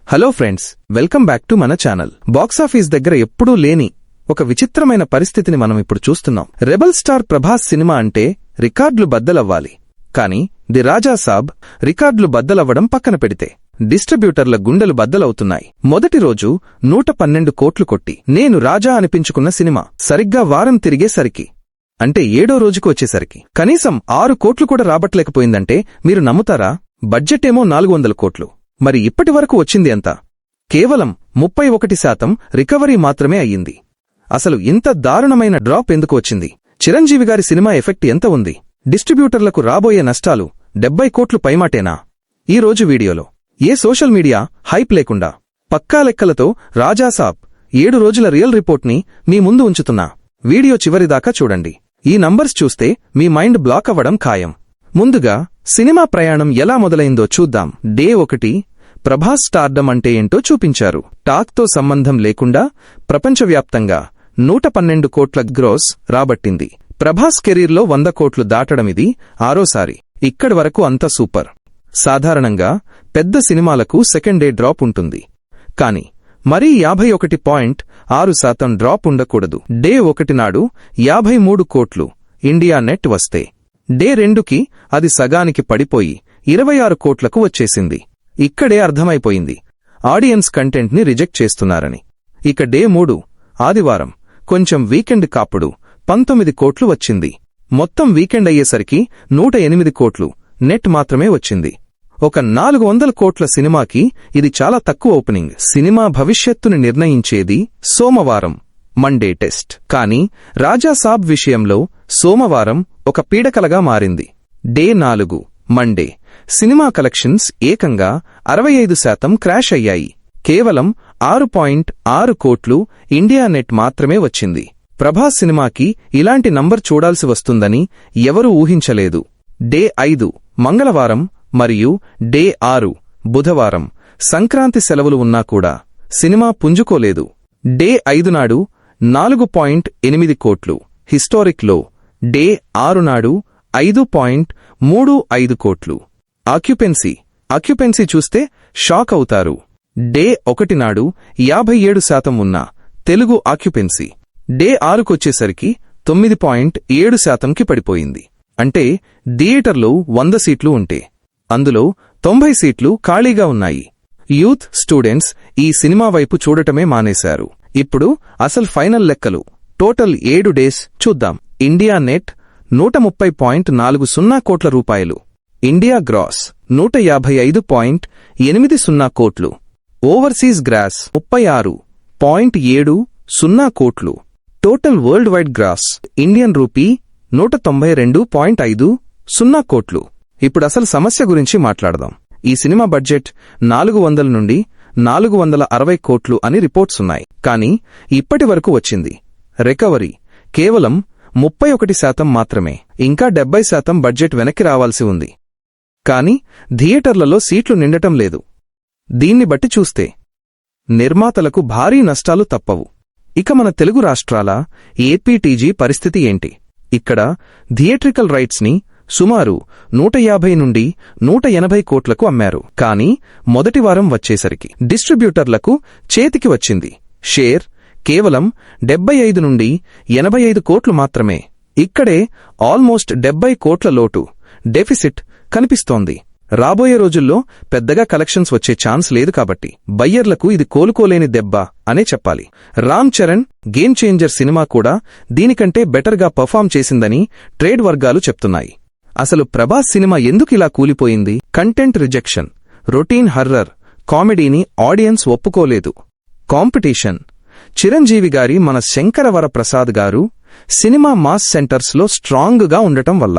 Hello friends, welcome back to మన channel. Box office దగ్గర ఎప్పుడూ లేని ఒక విచిత్రమైన పరిస్థితిని మనం ఇప్పుడు చూస్తున్నాం. రెబల్ స్టార్ ప్రభాస్ సినిమా అంటే రికార్డులు బద్దలవ్వాలి. కానీ ది రాజా సాబ్ రికార్డులు బద్దలవ్వడం పక్కన పెడితే డిస్ట్రిబ్యూటర్ల గుండెలు బద్దలవుతున్నాయి. మొదటి రోజు 112 కోట్లు కొట్టి నేను రాజా అనిపించుకున్న సినిమా సరిగ్గా వారం తిరిగేసరికి, అంటే 7వ రోజుకు వచ్చేసరికి కనీసం 6 కోట్లు కూడా రాబట్టలేకపోయిందంటే మీరు నమ్ముతారా? బడ్జెట్ ఏమో 400 కోట్లు. మరి ఇప్పటి వరకు వచ్చింది ఎంత? కేవలం 31% రికవరీ మాత్రమే అయ్యింది. అసలు ఇంత దారుణమైన డ్రాప్ ఎందుకు వచ్చింది? చిరంజీవి గారి సినిమా ఎఫెక్ట్ ఎంత ఉంది? డిస్ట్రిబ్యూటర్లకు రాబోయే నష్టాలు 70 కోట్లు పైమాటేనా? ఈ రోజు వీడియోలో ఏ సోషల్ మీడియా హైప్ లేకుండా పక్కా లెక్కలతో రాజాసాబ్ 7 రోజుల రియల్ రిపోర్ట్ని మీ ముందు ఉంచుతున్నా. వీడియో చివరిదాకా చూడండి. ఈ నంబర్స్ చూస్తే మీ మైండ్ బ్లాక్ అవ్వడం ఖాయం. ముందుగా సినిమా ప్రయాణం ఎలా మొదలైందో చూద్దాం. డే 1 ప్రభాస్ స్టార్డమ్ అంటే ఏంటో చూపించారు. టాక్తో సంబంధం లేకుండా ప్రపంచవ్యాప్తంగా 112 కోట్ల గ్రోస్ రాబట్టింది. ప్రభాస్ కెరీర్లో 100 కోట్లు దాటడమిది 6వసారి. ఇక్కడి వరకు అంతా సూపర్. సాధారణంగా పెద్ద సినిమాలకు సెకండ్ డే డ్రాప్ ఉంటుంది, కానీ మరీ 51.6% డ్రాప్ ఉండకూడదు. డే 1 నాడు 53 కోట్లు ఇండియా నెట్ వస్తే, డే 2కి అది సగానికి పడిపోయి 26 కోట్లకు వచ్చేసింది. ఇక్కడే అర్థమైపోయింది ఆడియన్స్ కంటెంట్ని రిజెక్ట్ చేస్తున్నారని. ఇక డే 3 ఆదివారం కొంచెం వీకెండ్ కాప్పుడు 19 కోట్లు వచ్చింది. మొత్తం వీకెండ్ అయ్యేసరికి 108 కోట్లు నెట్ మాత్రమే వచ్చింది. ఒక 400 కోట్ల సినిమాకి ఇది చాలా తక్కువ ఓపెనింగ్. సినిమా భవిష్యత్తుని నిర్ణయించేది సోమవారం మండే టెస్ట్. కానీ రాజాసాబ్ విషయంలో సోమవారం ఒక పీడకలగా మారింది. డే 4 మండే సినిమా కలెక్షన్స్ ఏకంగా 65% క్రాష్ అయ్యాయి. కేవలం 6.6 కోట్లు ఇండియా నెట్ మాత్రమే వచ్చింది. ప్రభాస్ సినిమాకి ఇలాంటి నంబర్ చూడాల్సి వస్తుందని ఎవరూ ఊహించలేదు. డే 5 మంగళవారం మరియు డే 6 బుధవారం సంక్రాంతి సెలవులు ఉన్నా కూడా సినిమా పుంజుకోలేదు. డే 5 నాడు 4.8 కోట్లు హిస్టారిక్ లో. డే 6 నాడు 5.35 కోట్లు. ఆక్యుపెన్సీ చూస్తే షాక్ అవుతారు. డే 1 నాడు 57% ఉన్న తెలుగు ఆక్యుపెన్సీ డే 6కొచ్చేసరికి 9.7%కి పడిపోయింది. అంటే థియేటర్లో 100 సీట్లు ఉంటే అందులో 90 సీట్లు ఖాళీగా ఉన్నాయి. యూత్ స్టూడెంట్స్ ఈ సినిమా వైపు చూడటమే మానేశారు. ఇప్పుడు అసలు ఫైనల్ లెక్కలు టోటల్ 7 డేస్ చూద్దాం. ఇండియా నెట్ 130.40 కోట్ల రూపాయలు. ఇండియా గ్రాస్ 155.80 కోట్లు. ఓవర్సీస్ గ్రాస్ 36.70 కోట్లు. Total worldwide gross Indian rupee 192.50 కోట్లు. ఇప్పుడు అసలు సమస్య గురించి మాట్లాడదాం. ఈ సినిమా బడ్జెట్ 400 నుండి 460 కోట్లు అని రిపోర్ట్స్ ఉన్నాయి. కానీ ఇప్పటి వరకు వచ్చింది రికవరీ కేవలం 31% మాత్రమే. ఇంకా 70% బడ్జెట్ వెనక్కి రావాల్సి ఉంది. కానీ థియేటర్లలో సీట్లు నిండటం లేదు. దీన్ని బట్టి చూస్తే నిర్మాతలకు భారీ నష్టాలు తప్పవు. ఇక మన తెలుగు రాష్ట్రాల ఏపీటీజీ పరిస్థితి ఏంటి? ఇక్కడ థియేట్రికల్ రైట్స్ ని సుమారు 150 నుండి 180 కోట్లకు అమ్మారు. కానీ మొదటి వారం వచ్చేసరికి డిస్ట్రిబ్యూటర్లకు చేతికి వచ్చింది షేర్ కేవలం 75 నుండి 85 కోట్లు మాత్రమే. ఇక్కడే ఆల్మోస్ట్ 70 కోట్ల లోటు డెఫిసిట్ కనిపిస్తోంది. రాబోయే రోజుల్లో పెద్దగా కలెక్షన్స్ వచ్చే ఛాన్స్ లేదు. కాబట్టి బయ్యర్లకు ఇది కోలుకోలేని దెబ్బ అనే చెప్పాలి. Ram Charan game changer cinema కూడా దీనికంటే బెటర్గా పర్ఫామ్ చేసిందని ట్రేడ్ వర్గాలు చెప్తున్నాయి. అసలు ప్రభాస్ సినిమా ఎందుకిలా కూలిపోయింది? కంటెంట్ రిజెక్షన్, రొటీన్ హర్రర్ కామెడీని ఆడియన్స్ ఒప్పుకోలేదు. కాంపిటీషన్, చిరంజీవి గారి మన శంకరవరప్రసాద్ గారు సినిమా మాస్ సెంటర్స్లో స్ట్రాంగ్గా ఉండటం వల్ల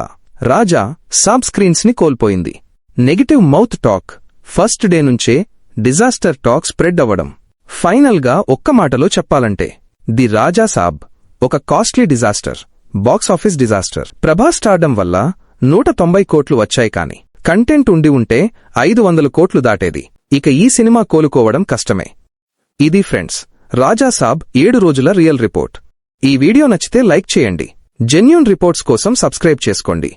రాజా సాబ్ స్క్రీన్స్ ని కోల్పోయింది. Negative mouth talk first day నుంచే డిజాస్టర్ టాక్ స్ప్రెడ్ అవ్వడం. ఫైనల్గా ఒక్క మాటలో చెప్పాలంటే ది రాజా సాబ్ ఒక costly disaster, box office disaster. Prabhas stardom వల్ల 190 కోట్లు వచ్చాయి. కానీ కంటెంట్ ఉండి ఉంటే 500 కోట్లు దాటేది. ఇక ఈ సినిమా కోలుకోవడం కష్టమే. ఇది ఫ్రెండ్స్ రాజాసాబ్ 7 రోజుల రియల్ రిపోర్ట్. ఈ వీడియో నచ్చితే లైక్ చేయండి. జెన్యూన్ రిపోర్ట్స్ కోసం సబ్స్క్రైబ్ చేసుకోండి.